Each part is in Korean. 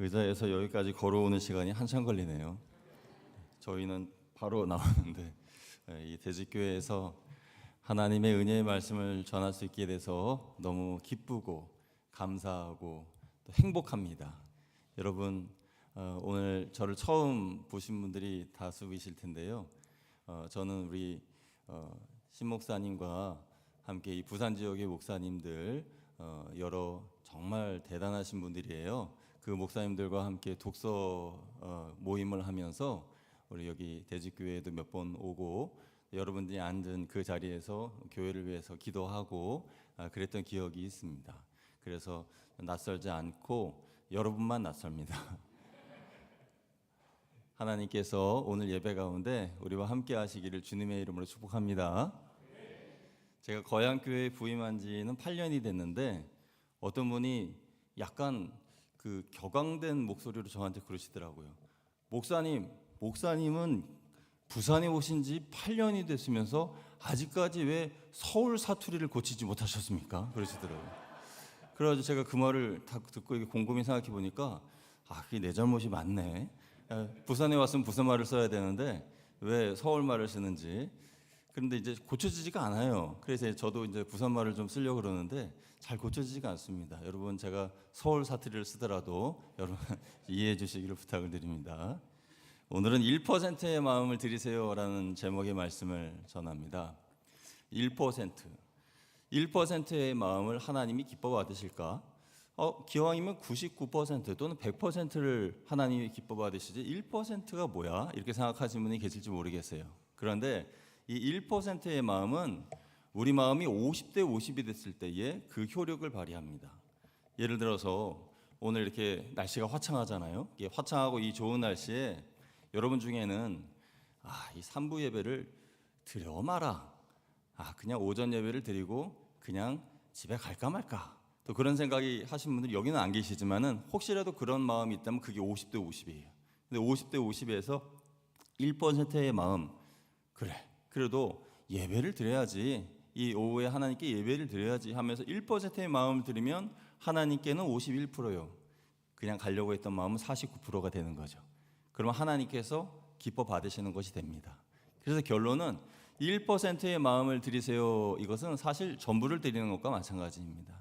의자에서 여기까지 걸어오는 시간이 한참 걸리네요. 저희는 바로 나오는데 이 대직교회에서 하나님의 은혜의 말씀을 전할 수 있게 돼서 너무 기쁘고 감사하고 또 행복합니다. 여러분 오늘 저를 처음 보신 분들이 다수이실 텐데요. 저는 우리 신 목사님과 함께 이 부산 지역의 목사님들 여러 정말 대단하신 분들이에요. 그 목사님들과 함께 독서 모임을 하면서 우리 여기 대직교회에도 몇 번 오고 여러분들이 앉은 그 자리에서 교회를 위해서 기도하고 그랬던 기억이 있습니다. 그래서 낯설지 않고 여러분만 낯섭니다. 하나님께서 오늘 예배 가운데 우리와 함께 하시기를 주님의 이름으로 축복합니다. 제가 거양교회에 부임한 지는 8년이 됐는데 어떤 분이 약간 그 격앙된 목소리로 저한테 그러시더라고요. 목사님은 부산에 오신 지 8년이 됐으면서 아직까지 왜 서울 사투리를 고치지 못하셨습니까? 그러시더라고요. 그래가지고 제가 그 말을 다 듣고 곰곰이 생각해 보니까 그게 내 잘못이 맞네. 부산에 왔으면 부산 말을 써야 되는데 왜 서울 말을 쓰는지. 그런데 이제 고쳐지지가 않아요. 그래서 저도 이제 부산 말을 좀 쓰려고 그러는데 잘 고쳐지지가 않습니다. 여러분 제가 서울 사투리를 쓰더라도 여러분 이해해 주시기를 부탁을 드립니다. 오늘은 1%의 마음을 드리세요라는 제목의 말씀을 전합니다. 1%의 마음을 하나님이 기뻐 받으실까? 기왕이면 99% 또는 100%를 하나님이 기뻐 받으시지 1%가 뭐야? 이렇게 생각하시는 분이 계실지 모르겠어요. 그런데 이 1%의 마음은 우리 마음이 50대 50이 됐을 때에 그 효력을 발휘합니다. 예를 들어서 오늘 이렇게 날씨가 화창하잖아요. 화창하고 이 좋은 날씨에 여러분 중에는 이 3부 예배를 드려 마라. 그냥 오전 예배를 드리고 그냥 집에 갈까 말까. 또 그런 생각이 하신 분들이 여기는 안 계시지만은 혹시라도 그런 마음이 있다면 그게 50대 50이에요. 근데 50대 50에서 1%의 마음, 그래도 예배를 드려야지. 이 오후에 하나님께 예배를 드려야지 하면서 1%의 마음을 드리면 하나님께는 51%요. 그냥 가려고 했던 마음은 49%가 되는 거죠. 그러면 하나님께서 기뻐 받으시는 것이 됩니다. 그래서 결론은 1%의 마음을 드리세요. 이것은 사실 전부를 드리는 것과 마찬가지입니다.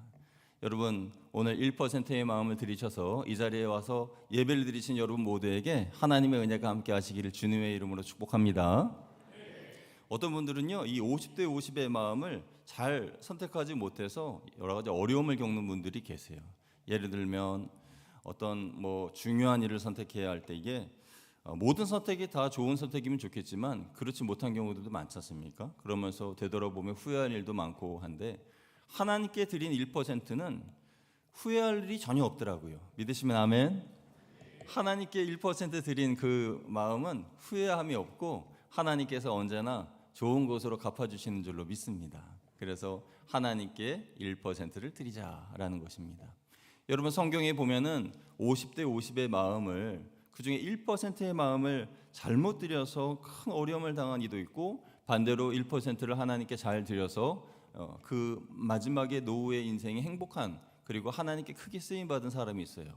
여러분 오늘 1%의 마음을 드리셔서 이 자리에 와서 예배를 드리신 여러분 모두에게 하나님의 은혜가 함께 하시기를 주님의 이름으로 축복합니다. 어떤 분들은요 이 50대 50의 마음을 잘 선택하지 못해서 여러 가지 어려움을 겪는 분들이 계세요. 예를 들면 어떤 중요한 일을 선택해야 할 때 이게 모든 선택이 다 좋은 선택이면 좋겠지만 그렇지 못한 경우들도 많지 않습니까? 그러면서 되돌아보면 후회할 일도 많고 한데 하나님께 드린 1%는 후회할 일이 전혀 없더라고요. 믿으시면 아멘. 하나님께 1% 드린 그 마음은 후회함이 없고 하나님께서 언제나 좋은 것으로 갚아주시는 줄로 믿습니다. 그래서 하나님께 1%를 드리자라는 것입니다. 여러분 성경에 보면은 50대 50의 마음을 그중에 1%의 마음을 잘못 드려서 큰 어려움을 당한 이도 있고 반대로 1%를 하나님께 잘 드려서 그 마지막에 노후의 인생이 행복한 그리고 하나님께 크게 쓰임받은 사람이 있어요.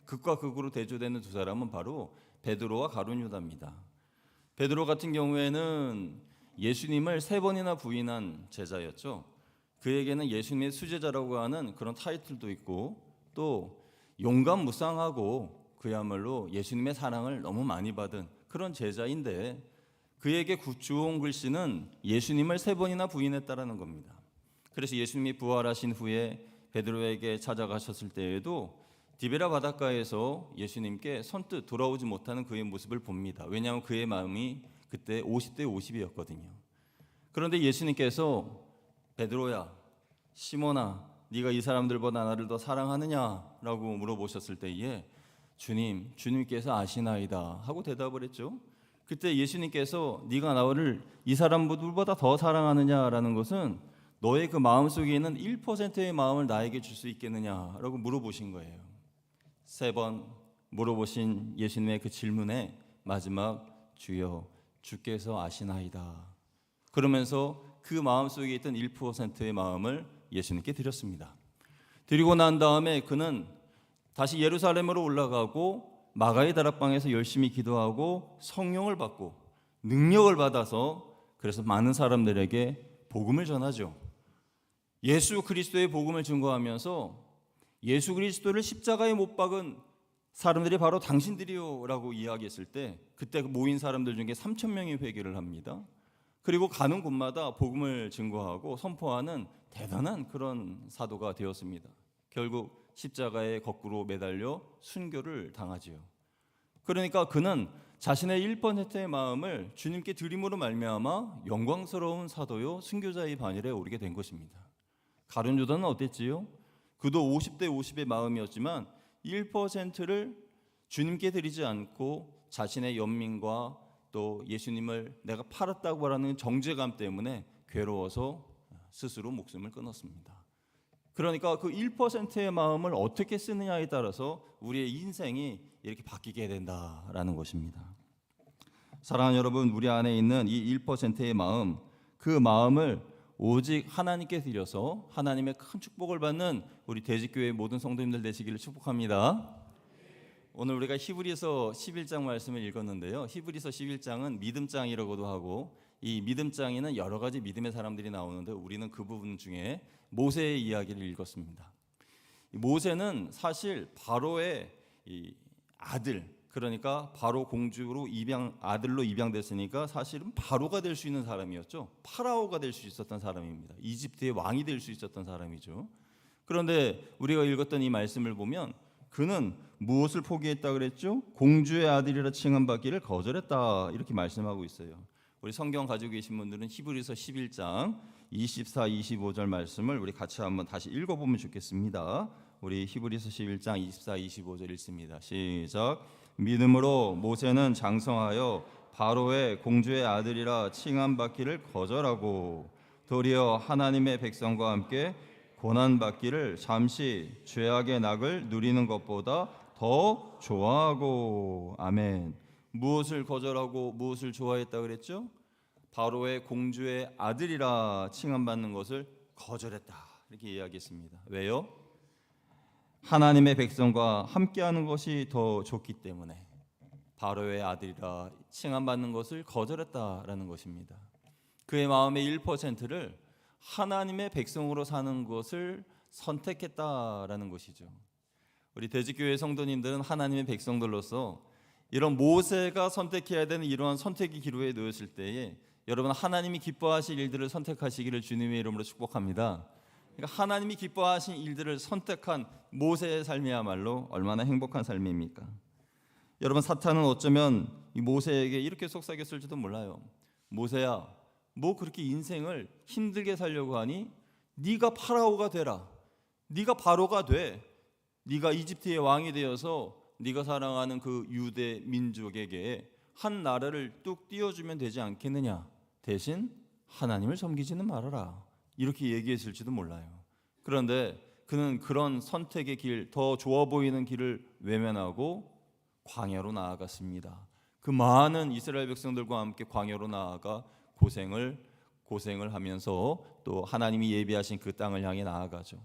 극과 극으로 대조되는 두 사람은 바로 베드로와 가룟 유다입니다. 베드로 같은 경우에는 예수님을 3번이나 부인한 제자였죠. 그에게는 예수님의 수제자라고 하는 그런 타이틀도 있고 또 용감무쌍하고 그야말로 예수님의 사랑을 너무 많이 받은 그런 제자인데 그에게 주온 글씨는 예수님을 3번이나 부인했다라는 겁니다. 그래서 예수님이 부활하신 후에 베드로에게 찾아가셨을 때에도 디베라 바닷가에서 예수님께 선뜻 돌아오지 못하는 그의 모습을 봅니다. 왜냐하면 그의 마음이 그때 50대 50이었거든요. 그런데 예수님께서 베드로야, 시몬아, 네가 이 사람들보다 나를 더 사랑하느냐라고 물어보셨을 때에 주님께서 아시나이다 하고 대답을 했죠. 그때 예수님께서 네가 나를 이 사람들보다 더 사랑하느냐라는 것은 너의 그 마음속에 있는 1%의 마음을 나에게 줄 수 있겠느냐라고 물어보신 거예요. 3번 물어보신 예수님의 그 질문에 마지막 주여 주께서 아시나이다 그러면서 그 마음속에 있던 1%의 마음을 예수님께 드렸습니다. 드리고 난 다음에 그는 다시 예루살렘으로 올라가고 마가의 다락방에서 열심히 기도하고 성령을 받고 능력을 받아서 그래서 많은 사람들에게 복음을 전하죠. 예수 그리스도의 복음을 증거하면서 예수 그리스도를 십자가에 못 박은 사람들이 바로 당신들이요라고 이야기했을 때 그때 모인 사람들 중에 3,000명이 회개를 합니다. 그리고 가는 곳마다 복음을 증거하고 선포하는 대단한 그런 사도가 되었습니다. 결국 십자가에 거꾸로 매달려 순교를 당하지요. 그러니까 그는 자신의 1%의 마음을 주님께 드림으로 말미암아 영광스러운 사도요 순교자의 반열에 오르게 된 것입니다. 가룟 유다는 어땠지요? 그도 50대 50의 마음이었지만 1%를 주님께 드리지 않고 자신의 연민과 또 예수님을 내가 팔았다고 하는 정죄감 때문에 괴로워서 스스로 목숨을 끊었습니다. 그러니까 그 1%의 마음을 어떻게 쓰느냐에 따라서 우리의 인생이 이렇게 바뀌게 된다라는 것입니다. 사랑하는 여러분, 우리 안에 있는 이 1%의 마음, 그 마음을 오직 하나님께 드려서 하나님의 큰 축복을 받는 우리 대지교회 모든 성도님들 되시기를 축복합니다. 오늘 우리가 히브리서 11장 말씀을 읽었는데요. 히브리서 11장은 믿음장이라고도 하고 이 믿음장에는 여러 가지 믿음의 사람들이 나오는데 우리는 그 부분 중에 모세의 이야기를 읽었습니다. 모세는 사실 바로의 아들, 그러니까 바로 공주로 아들로 입양됐으니까 사실은 바로가 될 수 있는 사람이었죠. 파라오가 될 수 있었던 사람입니다. 이집트의 왕이 될 수 있었던 사람이죠. 그런데 우리가 읽었던 이 말씀을 보면 그는 무엇을 포기했다 그랬죠? 공주의 아들이라 칭함받기를 거절했다 이렇게 말씀하고 있어요. 우리 성경 가지고 계신 분들은 히브리서 11장 24, 25절 말씀을 우리 같이 한번 다시 읽어보면 좋겠습니다. 우리 히브리서 11장 24, 25절 읽습니다. 시작. 믿음으로 모세는 장성하여 바로의 공주의 아들이라 칭함받기를 거절하고 도리어 하나님의 백성과 함께 고난받기를 잠시 죄악의 낙을 누리는 것보다 더 좋아하고. 아멘. 무엇을 거절하고 무엇을 좋아했다 그랬죠? 바로의 공주의 아들이라 칭함받는 것을 거절했다 이렇게 이야기했습니다. 왜요? 하나님의 백성과 함께하는 것이 더 좋기 때문에 바로의 아들이라 칭함받는 것을 거절했다라는 것입니다. 그의 마음의 1%를 하나님의 백성으로 사는 것을 선택했다라는 것이죠. 우리 대지교회 성도님들은 하나님의 백성들로서 이런 모세가 선택해야 되는 이러한 선택의 기로에 놓였을 때에 여러분 하나님이 기뻐하실 일들을 선택하시기를 주님의 이름으로 축복합니다. 그러니까 하나님이 기뻐하신 일들을 선택한 모세의 삶이야말로 얼마나 행복한 삶입니까? 여러분 사탄은 어쩌면 이 모세에게 이렇게 속삭였을지도 몰라요. 모세야, 뭐 그렇게 인생을 힘들게 살려고 하니? 네가 파라오가 되라. 네가 바로가 돼. 네가 이집트의 왕이 되어서 네가 사랑하는 그 유대 민족에게 한 나라를 뚝 띄워주면 되지 않겠느냐. 대신 하나님을 섬기지는 말아라. 이렇게 얘기했을지도 몰라요. 그런데 그는 그런 선택의 길, 더 좋아 보이는 길을 외면하고 광야로 나아갔습니다. 그 많은 이스라엘 백성들과 함께 광야로 나아가 고생을 하면서 또 하나님이 예비하신 그 땅을 향해 나아가죠.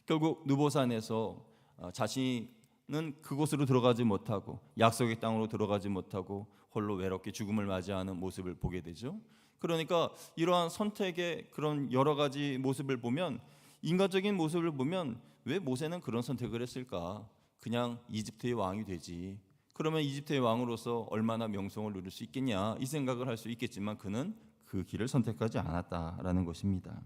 결국 느보산에서 자신은 그곳으로 들어가지 못하고 약속의 땅으로 들어가지 못하고 홀로 외롭게 죽음을 맞이하는 모습을 보게 되죠. 그러니까 이러한 선택의 그런 여러 가지 모습을 보면, 인간적인 모습을 보면 왜 모세는 그런 선택을 했을까? 그냥 이집트의 왕이 되지. 그러면 이집트의 왕으로서 얼마나 명성을 누릴 수 있겠냐 이 생각을 할 수 있겠지만 그는 그 길을 선택하지 않았다라는 것입니다.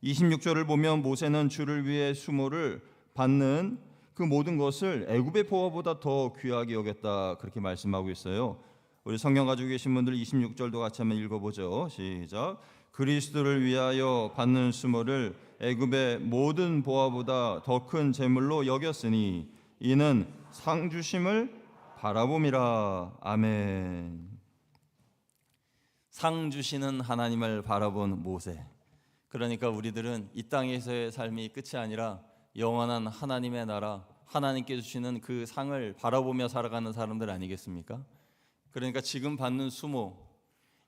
26절을 보면 모세는 주를 위해 수모를 받는 그 모든 것을 애굽의 보화보다 더 귀하게 여겼다 그렇게 말씀하고 있어요. 우리 성경 가지고 계신 분들 26절도 같이 한번 읽어보죠. 시작. 그리스도를 위하여 받는 수모를 애굽의 모든 보화보다 더 큰 재물로 여겼으니 이는 상 주심을 바라봄이라. 아멘. 상 주시는 하나님을 바라본 모세. 그러니까 우리들은 이 땅에서의 삶이 끝이 아니라 영원한 하나님의 나라, 하나님께 주시는 그 상을 바라보며 살아가는 사람들 아니겠습니까? 그러니까 지금 받는 수모,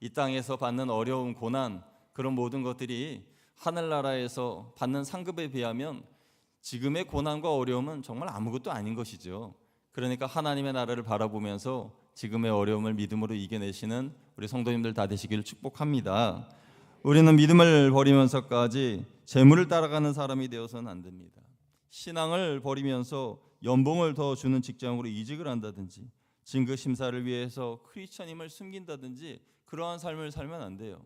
이 땅에서 받는 어려운 고난, 그런 모든 것들이 하늘나라에서 받는 상급에 비하면 지금의 고난과 어려움은 정말 아무것도 아닌 것이죠. 그러니까 하나님의 나라를 바라보면서 지금의 어려움을 믿음으로 이겨내시는 우리 성도님들 다 되시기를 축복합니다. 우리는 믿음을 버리면서까지 재물을 따라가는 사람이 되어서는 안 됩니다. 신앙을 버리면서 연봉을 더 주는 직장으로 이직을 한다든지 진급 심사를 위해서 크리스천임을 숨긴다든지 그러한 삶을 살면 안 돼요.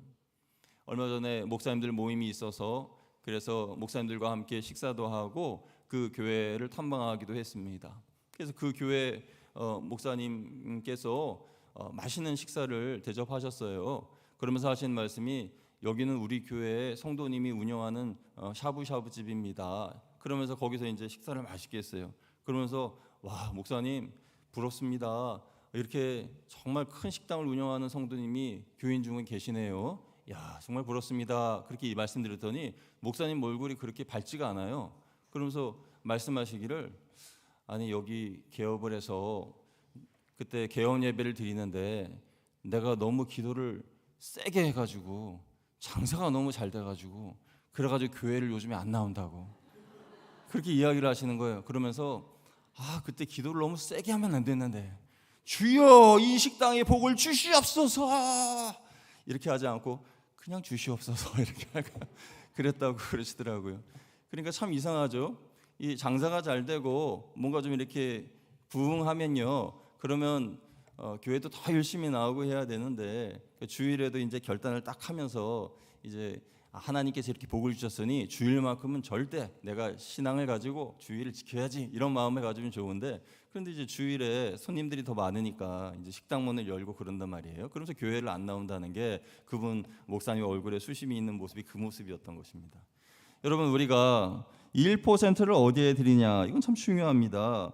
얼마 전에 목사님들 모임이 있어서 그래서 목사님들과 함께 식사도 하고 그 교회를 탐방하기도 했습니다. 그래서 그 교회 목사님께서 맛있는 식사를 대접하셨어요. 그러면서 하신 말씀이 여기는 우리 교회 성도님이 운영하는 샤브샤브 집입니다. 그러면서 거기서 이제 식사를 맛있게 했어요. 그러면서 와, 목사님 부럽습니다. 이렇게 정말 큰 식당을 운영하는 성도님이 교인 중에 계시네요. 야, 정말 부럽습니다. 그렇게 말씀드렸더니 목사님 얼굴이 그렇게 밝지가 않아요. 그러면서 말씀하시기를 아니 여기 개업을 해서 그때 개업 예배를 드리는데 내가 너무 기도를 세게 해가지고 장사가 너무 잘 돼가지고 그래가지고 교회를 요즘에 안 나온다고 그렇게 이야기를 하시는 거예요. 그러면서 그때 기도를 너무 세게 하면 안 됐는데 주여 이 식당에 복을 주시옵소서 이렇게 하지 않고 그냥 주시옵소서 이렇게 그랬다고 그러시더라고요. 그러니까 참 이상하죠. 이 장사가 잘 되고 뭔가 좀 이렇게 부흥하면요, 그러면 교회도 더 열심히 나오고 해야 되는데 주일에도 이제 결단을 딱 하면서 이제 하나님께서 이렇게 복을 주셨으니 주일만큼은 절대 내가 신앙을 가지고 주일을 지켜야지 이런 마음을 가지면 좋은데 그런데 이제 주일에 손님들이 더 많으니까 이제 식당 문을 열고 그런단 말이에요. 그러면서 교회를 안 나온다는 게 그분 목사님 얼굴에 수심이 있는 모습이 그 모습이었던 것입니다. 여러분 우리가 1%를 어디에 드리냐 이건 참 중요합니다.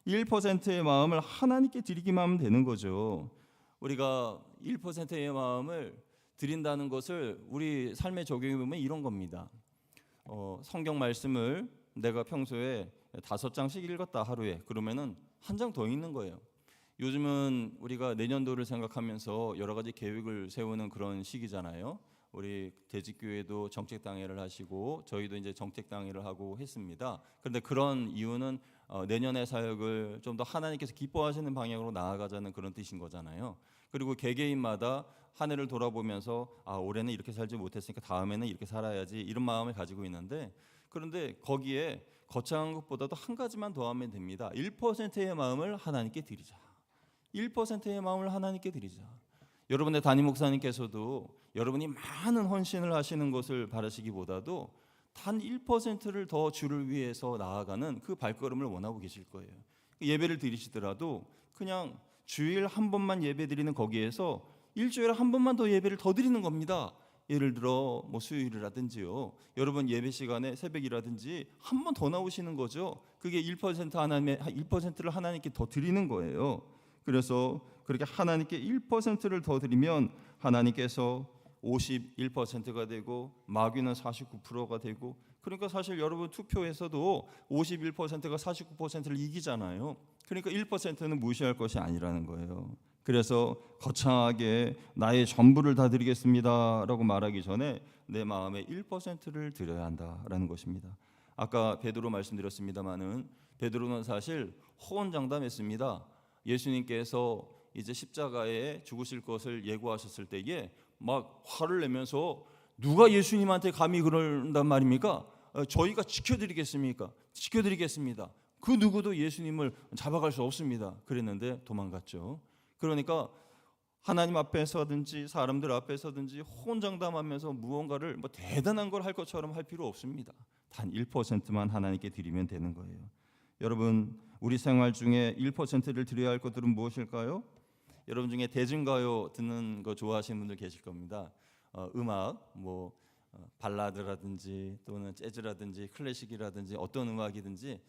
1%의 마음을 하나님께 드리기만 하면 되는 거죠. 우리가 1%의 마음을 드린다는 것을 우리 삶에 적용해 보면 이런 겁니다. 성경 말씀을 내가 평소에 5장씩 읽었다 하루에 그러면은 한 장 더 읽는 거예요. 요즘은 우리가 내년도를 생각하면서 여러 가지 계획을 세우는 그런 시기잖아요. 우리 대직교회도 정책당회를 하시고 저희도 이제 정책당회를 하고 했습니다. 그런데 그런 이유는 내년의 사역을 좀 더 하나님께서 기뻐하시는 방향으로 나아가자는 그런 뜻인 거잖아요. 그리고 개개인마다 한 해를 돌아보면서 올해는 이렇게 살지 못했으니까 다음에는 이렇게 살아야지 이런 마음을 가지고 있는데 그런데 거기에 거창한 것보다도 한 가지만 더 하면 됩니다. 1%의 마음을 하나님께 드리자. 1%의 마음을 하나님께 드리자. 여러분의 담임 목사님께서도 여러분이 많은 헌신을 하시는 것을 바라시기보다도 단 1%를 더 주를 위해서 나아가는 그 발걸음을 원하고 계실 거예요. 예배를 드리시더라도 그냥 주일 한 번만 예배 드리는 거기에서 일주일에 한 번만 더 예배를 더 드리는 겁니다. 예를 들어 뭐 수요일이라든지요. 여러분 예배 시간에 새벽이라든지 한 번 더 나오시는 거죠. 그게 1% 하나님의 1%를 하나님께 더 드리는 거예요. 그래서 그렇게 하나님께 1%를 더 드리면 하나님께서 51%가 되고 마귀는 49%가 되고 그러니까 사실 여러분 투표에서도 51%가 49%를 이기잖아요. 그러니까 1%는 무시할 것이 아니라는 거예요. 그래서 거창하게 나의 전부를 다 드리겠습니다라고 말하기 전에 내 마음의 1%를 드려야 한다라는 것입니다. 아까 베드로 말씀드렸습니다마는 베드로는 사실 호언장담했습니다. 예수님께서 이제 십자가에 죽으실 것을 예고하셨을 때에 막 화를 내면서 누가 예수님한테 감히 그런단 말입니까? 저희가 지켜드리겠습니까? 지켜드리겠습니다. 그 누구도 예수님을 잡아갈 수 없습니다. 그랬는데 도망갔죠. 그러니까 하나님 앞에서든지 사람들 앞에서든지 호언장담하면서 무언가를 뭐 대단한 걸 할 것처럼 할 필요 없습니다. 단 1%만 하나님께 드리면 되는 거예요. 여러분 우리 생활 중에 1%를 드려야 할 것들은 무엇일까요? 여러분 중에 대중가요 듣는 거 좋아하시는 분들 계실 겁니다. 음악 뭐 발라드라든지 또는 재즈라든지 클래식이라든지 어떤 음악이든지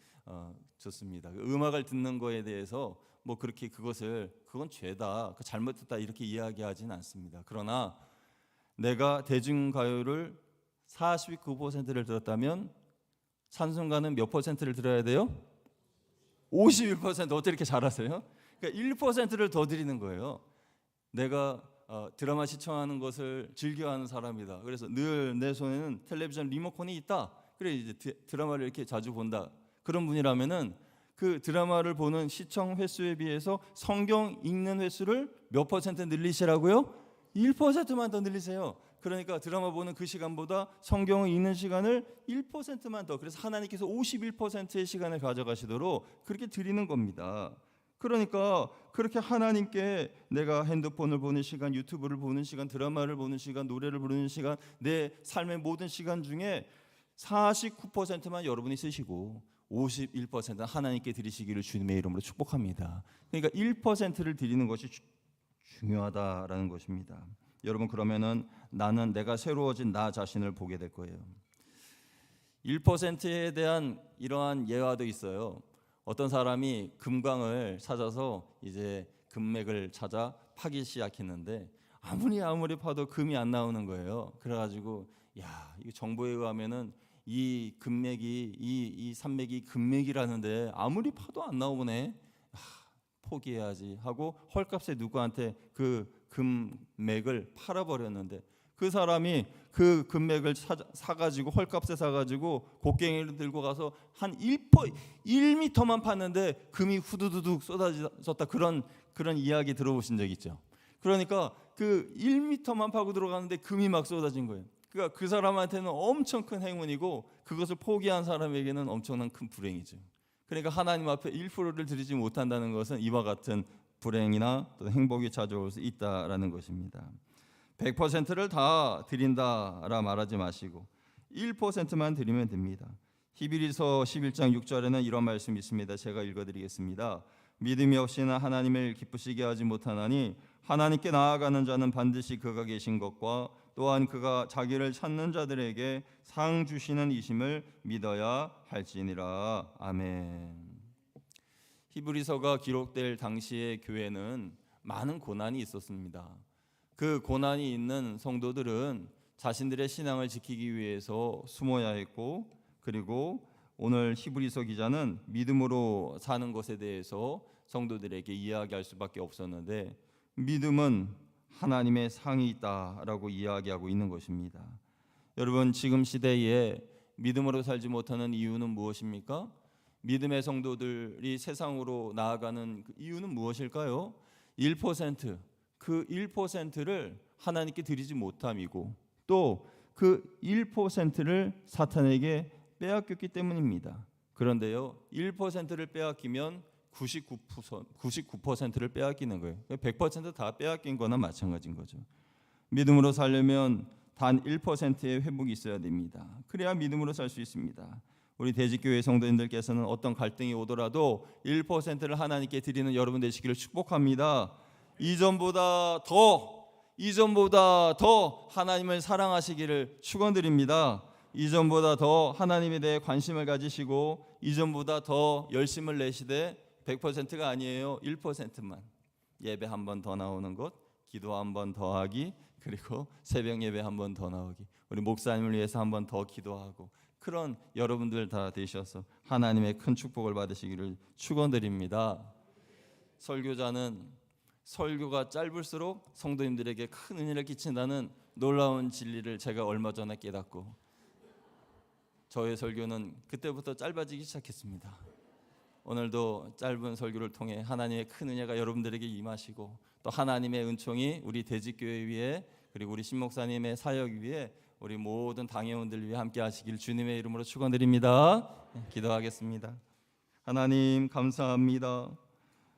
좋습니다. 음악을 듣는 거에 대해서 뭐 그렇게 그건 죄다, 잘못했다 이렇게 이야기하지는 않습니다. 그러나 내가 대중가요를 49%를 들었다면 찬송가는 몇 퍼센트를 들어야 돼요? 51%. 어떻게 이렇게 잘하세요? 그러니까 1%를 더 드리는 거예요. 내가 드라마 시청하는 것을 즐겨하는 사람이다. 그래서 늘 내 손에는 텔레비전 리모컨이 있다. 그래 이제 드라마를 이렇게 자주 본다. 그런 분이라면은 그 드라마를 보는 시청 횟수에 비해서 성경 읽는 횟수를 몇 퍼센트 늘리시라고요? 1%만 더 늘리세요. 그러니까 드라마 보는 그 시간보다 성경을 읽는 시간을 1%만 더, 그래서 하나님께서 51%의 시간을 가져가시도록 그렇게 드리는 겁니다. 그러니까 그렇게 하나님께 내가 핸드폰을 보는 시간, 유튜브를 보는 시간, 드라마를 보는 시간, 노래를 부르는 시간, 내 삶의 모든 시간 중에 49%만 여러분이 쓰시고 51%는 하나님께 드리시기를 주님의 이름으로 축복합니다. 그러니까 1%를 드리는 것이 중요하다라는 것입니다. 여러분, 그러면은 나는 내가 새로워진 나 자신을 보게 될 거예요. 1%에 대한 이러한 예화도 있어요. 어떤 사람이 금광을 찾아서 이제 금맥을 찾아 파기 시작했는데 아무리 파도 금이 안 나오는 거예요. 그래가지고 야, 이 정보에 의하면은 이 금맥이 이 산맥이 금맥이라는데 아무리 파도 안 나오네. 포기해야지 하고 헐값에 누구한테 그 금맥을 팔아버렸는데, 그 사람이 그 금맥을 사가지고 헐값에 사가지고 곡괭이를 들고 가서 한 1m만 팠는데 금이 후두두둑 쏟아졌다. 그런 이야기 들어보신 적 있죠? 그러니까 그 1m만 파고 들어가는데 금이 막 쏟아진 거예요. 그러니까 그 사람한테는 엄청 큰 행운이고 그것을 포기한 사람에게는 엄청난 큰 불행이죠. 그러니까 하나님 앞에 1%를 드리지 못한다는 것은 이와 같은 불행이나 또 행복이 찾아올 수 있다라는 것입니다. 100%를 다 드린다라 말하지 마시고 1%만 드리면 됩니다. 히브리서 11장 6절에는 이런 말씀이 있습니다. 제가 읽어드리겠습니다. 믿음이 없이는 하나님을 기쁘시게 하지 못하나니 하나님께 나아가는 자는 반드시 그가 계신 것과 또한 그가 자기를 찾는 자들에게 상 주시는 이심을 믿어야 할지니라. 아멘. 히브리서가 기록될 당시의 교회는 많은 고난이 있었습니다. 그 고난이 있는 성도들은 자신들의 신앙을 지키기 위해서 숨어야 했고, 그리고 오늘 히브리서 기자는 믿음으로 사는 것에 대해서 성도들에게 이야기할 수밖에 없었는데, 믿음은 하나님의 상이 있다라고 이야기하고 있는 것입니다. 여러분, 지금 시대에 믿음으로 살지 못하는 이유는 무엇입니까? 믿음의 성도들이 세상으로 나아가는 그 이유는 무엇일까요? 1%, 그 1%를 하나님께 드리지 못함이고 또 그 1%를 사탄에게 빼앗겼기 때문입니다. 그런데요, 1%를 빼앗기면 99%를 빼앗기는 거예요. 100% 다 빼앗긴 거나 마찬가지인 거죠. 믿음으로 살려면 단 1%의 회복이 있어야 됩니다. 그래야 믿음으로 살 수 있습니다. 우리 대지교회 성도님들께서는 어떤 갈등이 오더라도 1%를 하나님께 드리는 여러분 되시기를 축복합니다. 이전보다 더 하나님을 사랑하시기를 축원드립니다. 이전보다 더 하나님에 대해 관심을 가지시고 이전보다 더 열심을 내시되 100%가 아니에요. 1%만 예배 한 번 더 나오는 것, 기도 한 번 더 하기, 그리고 새벽 예배 한 번 더 나오기, 우리 목사님을 위해서 한 번 더 기도하고, 그런 여러분들 다 되셔서 하나님의 큰 축복을 받으시기를 축원드립니다. 설교자는 설교가 짧을수록 성도님들에게 큰 은혜를 끼친다는 놀라운 진리를 제가 얼마 전에 깨닫고 저의 설교는 그때부터 짧아지기 시작했습니다. 오늘도 짧은 설교를 통해 하나님의 큰 은혜가 여러분들에게 임하시고 또 하나님의 은총이 우리 대지교회 위에, 그리고 우리 신목사님의 사역 위에, 우리 모든 당회원들 위해 함께 하시길 주님의 이름으로 축원드립니다. 기도하겠습니다. 하나님 감사합니다.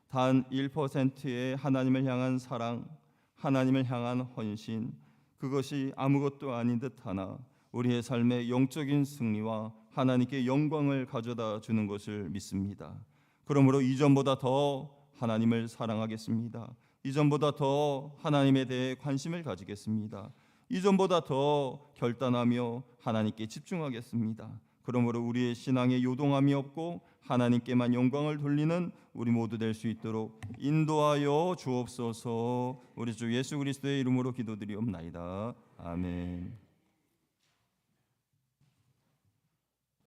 단 1%의 하나님을 향한 사랑, 하나님을 향한 헌신, 그것이 아무것도 아닌 듯하나 우리의 삶의 영적인 승리와 하나님께 영광을 가져다 주는 것을 믿습니다. 그러므로 이전보다 더 하나님을 사랑하겠습니다. 이전보다 더 하나님에 대해 관심을 가지겠습니다. 이전보다 더 결단하며 하나님께 집중하겠습니다. 그러므로 우리의 신앙에 요동함이 없고 하나님께만 영광을 돌리는 우리 모두 될 수 있도록 인도하여 주옵소서. 우리 주 예수 그리스도의 이름으로 기도드리옵나이다. 아멘.